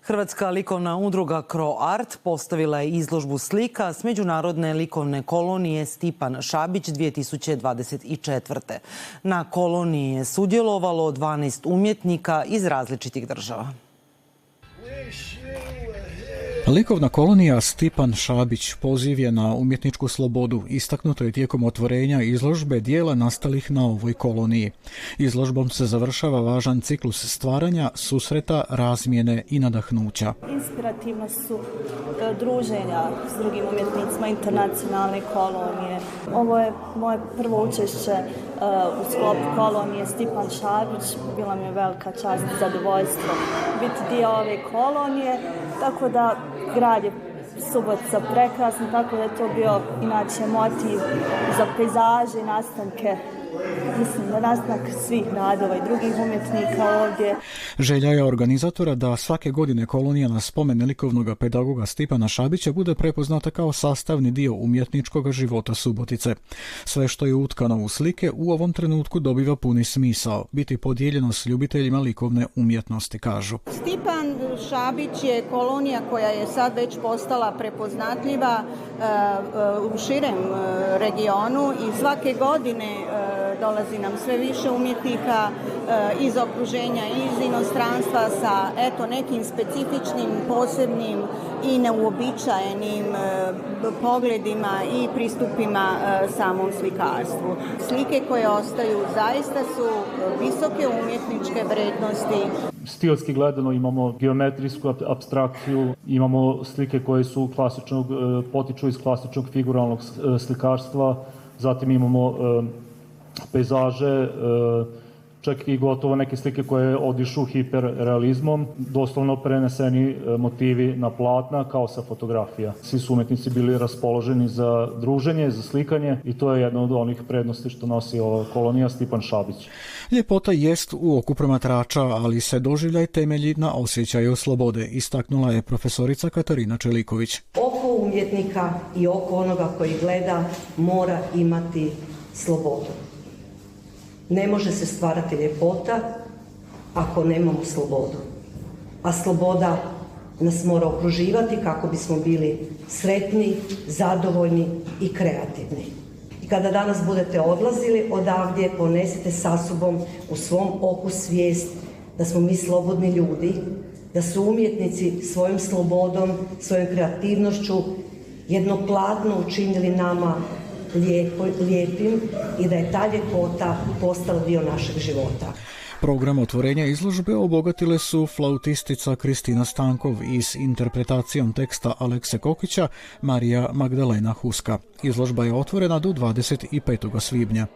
Hrvatska likovna udruga CroArt postavila je izložbu slika s međunarodne likovne kolonije Stipan Šabić 2024. Na koloniji je sudjelovalo 12 umjetnika iz različitih država. Likovna kolonija Stipan Šabić poziv je na umjetničku slobodu. Istaknuto je tijekom otvorenja izložbe dijela nastalih na ovoj koloniji. Izložbom se završava važan ciklus stvaranja, susreta, razmjene i nadahnuća. Inspirativno su druženja s drugim umjetnicima internacionalne kolonije. Ovo je moje prvo učešće u sklopu kolonije Stipan Šabić. Bila mi je velika čast i zadovoljstvo biti dio ove kolonije, tako da grad je Subotica prekrasno, tako da je to bio inače motiv za pejzaže i nastanke, mislim, nastanak svih radova i drugih umjetnika ovdje. Želja je organizatora da svake godine kolonija na spomen likovnog pedagoga Stipana Šabića bude prepoznata kao sastavni dio umjetničkog života Subotice. Sve što je utkano u slike u ovom trenutku dobiva puni smisao, biti podijeljeno s ljubiteljima likovne umjetnosti, kažu. Stipan Šabić je kolonija koja je sad već postala prepoznatljiva u širem regionu i svake godine dolazi nam sve više umjetnika iz okruženja, iz inostranstva sa nekim specifičnim, posebnim i neuobičajenim pogledima i pristupima samom slikarstvu. Slike koje ostaju zaista su visoke umjetničke vrednosti. Stilski gledano imamo geometrijsku apstrakciju, imamo slike koje su potiču iz klasičnog figuralnog slikarstva, zatim imamo pejzaže, čak i gotovo neke slike koje odišu hiperrealizmom, doslovno preneseni motivi na platna kao sa fotografija. Svi su umjetnici bili raspoloženi za druženje, za slikanje i to je jedna od onih prednosti što nosi ova kolonija Stipan Šabić. Ljepota jest u oku promatrača, ali se doživljaj temelji na osjećaju slobode, istaknula je profesorica Katarina Čeliković. Oko umjetnika i oko onoga koji gleda mora imati slobodu. Ne može se stvarati ljepota ako nemamo slobodu. A sloboda nas mora okruživati kako bismo bili sretni, zadovoljni i kreativni. I kada danas budete odlazili odavdje, ponesite sa sobom u svom oku svijest da smo mi slobodni ljudi, da su umjetnici svojom slobodom, svojom kreativnošću jedno platno učinili nama lijepim i da je ta ljepota postala dio našeg života. Program otvorenja izložbe obogatile su flautistica Kristina Stankov i s interpretacijom teksta Alekse Kokića Marija Magdalena Huska. Izložba je otvorena do 25. svibnja.